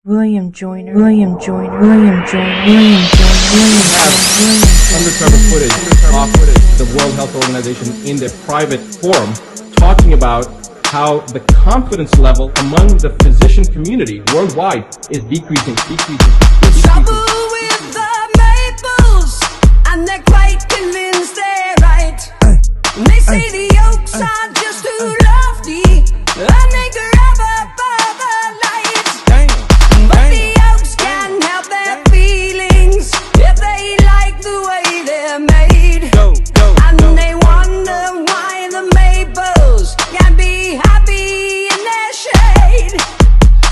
William Joyner, William Joyner, William Joyner, William Joyner, William Joyner, undercover footage off the World Health Organization in their private forum talking about how the confidence level among the physician community worldwide is decreasing. Trouble with the maples, and they're quite convinced they're right. They say the oaks are just too lofty, and they grab above the light. But the oaks can't help their feelings if they like the way they're made. And they wonder why the maples can be happy in their shade.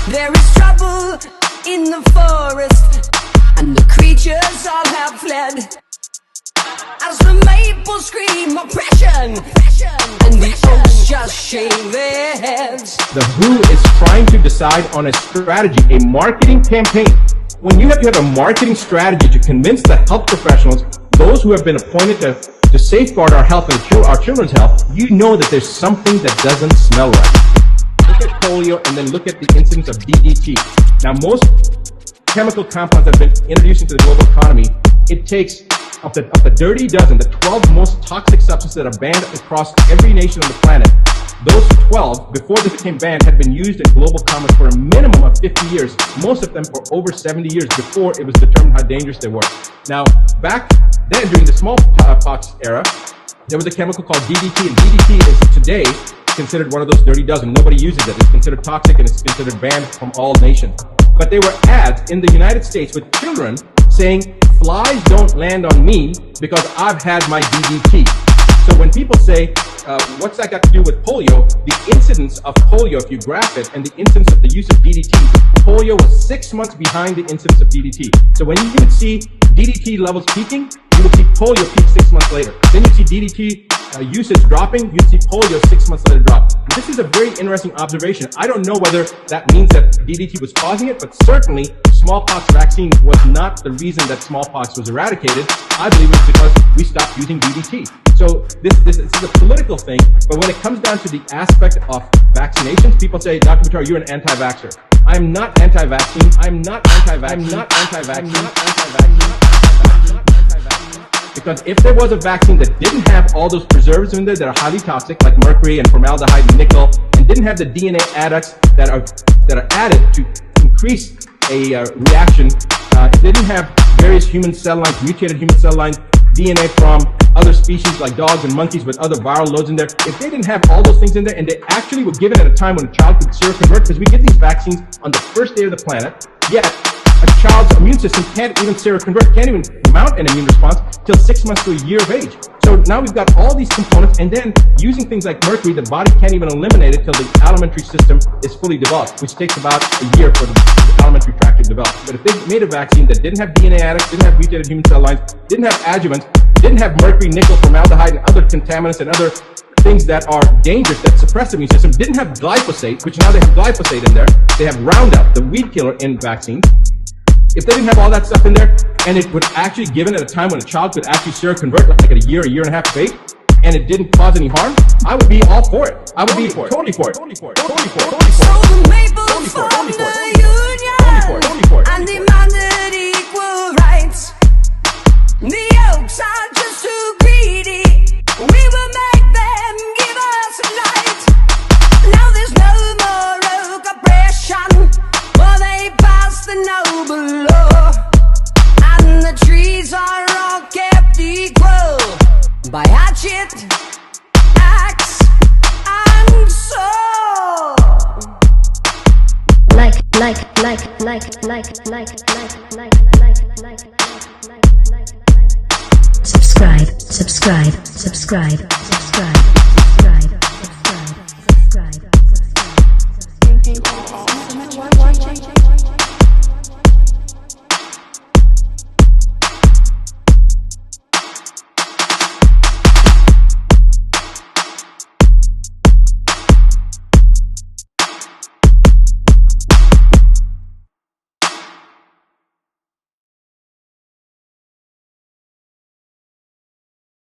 There is trouble in the forest, and the creatures all have fled. As the maples scream oppression, and the oaks just shake their heads. The WHO is trying to decide on a strategy, a marketing campaign. When you have to have a marketing strategy to convince the health professionals, those who have been appointed to safeguard our health and our children's health, you know that there's something that doesn't smell right. Look at polio and then look at the incidence of DDT. Now, most chemical compounds that have been introduced into the global economy, it takes of the dirty dozen, the 12 most toxic substances that are banned across every nation on the planet. Those 12, before they became banned, had been used in global commerce for a minimum of 50 years, most of them for over 70 years before it was determined how dangerous they were. Now, back then, during the smallpox era, there was a chemical called DDT, and DDT is today considered one of those dirty dozen. Nobody uses it. It's considered toxic and it's considered banned from all nations. But there were ads in the United States with children saying, "Flies don't land on me because I've had my DDT." So when people say, what's that got to do with polio? The incidence of polio, if you graph it, and the incidence of the use of DDT, polio was 6 months behind the incidence of DDT. So when you would see DDT levels peaking, you would see polio peak 6 months later. Then you see DDT usage dropping, you'd see polio 6 months later drop. This is a very interesting observation. I don't know whether that means that DDT was causing it, but certainly smallpox vaccine was not the reason that smallpox was eradicated. I believe it's because we stopped using DDT. So this is a political thing, but when it comes down to the aspect of vaccinations, people say, Dr. Buttar, you're an anti-vaxxer. I'm not anti-vaccine. I'm not anti-vaccine. I'm not anti-vaccine. I'm not anti-vaccine. Because if there was a vaccine that didn't have all those preservatives in there that are highly toxic, like mercury and formaldehyde and nickel, and didn't have the DNA adducts that are added to increase a reaction, if they didn't have various human cell lines, mutated human cell lines, DNA from other species like dogs and monkeys with other viral loads in there, if they didn't have all those things in there, and they actually were given at a time when a child could seroconvert, because we get these vaccines on the first day of the planet, yet a child's immune system can't even seroconvert, can't even mount an immune response till 6 months to a year of age. So now we've got all these components, and then using things like mercury, the body can't even eliminate it till the alimentary system is fully developed, which takes about a year for the alimentary tract to develop. But if they made a vaccine that didn't have DNA adducts, didn't have mutated human cell lines, didn't have adjuvants, didn't have mercury, nickel, formaldehyde, and other contaminants and other things that are dangerous, that suppress the immune system, didn't have glyphosate, which now they have glyphosate in there, they have Roundup, the weed killer in vaccines. If they didn't have all that stuff in there, and it would actually given at a time when a child could actually seroconvert, like at a year and a half of age, and it didn't cause any harm, I would be all for it. I would be totally for it. Totally for it. Totally for it. Totally for it. So the maples formed the union and demanded equal rights. The oaks are just too greedy. We will make them give us light. Now there's no more oak oppression, for they passed the noble law, and the trees are all kept equal by hatchet, axe, and saw. Subscribe.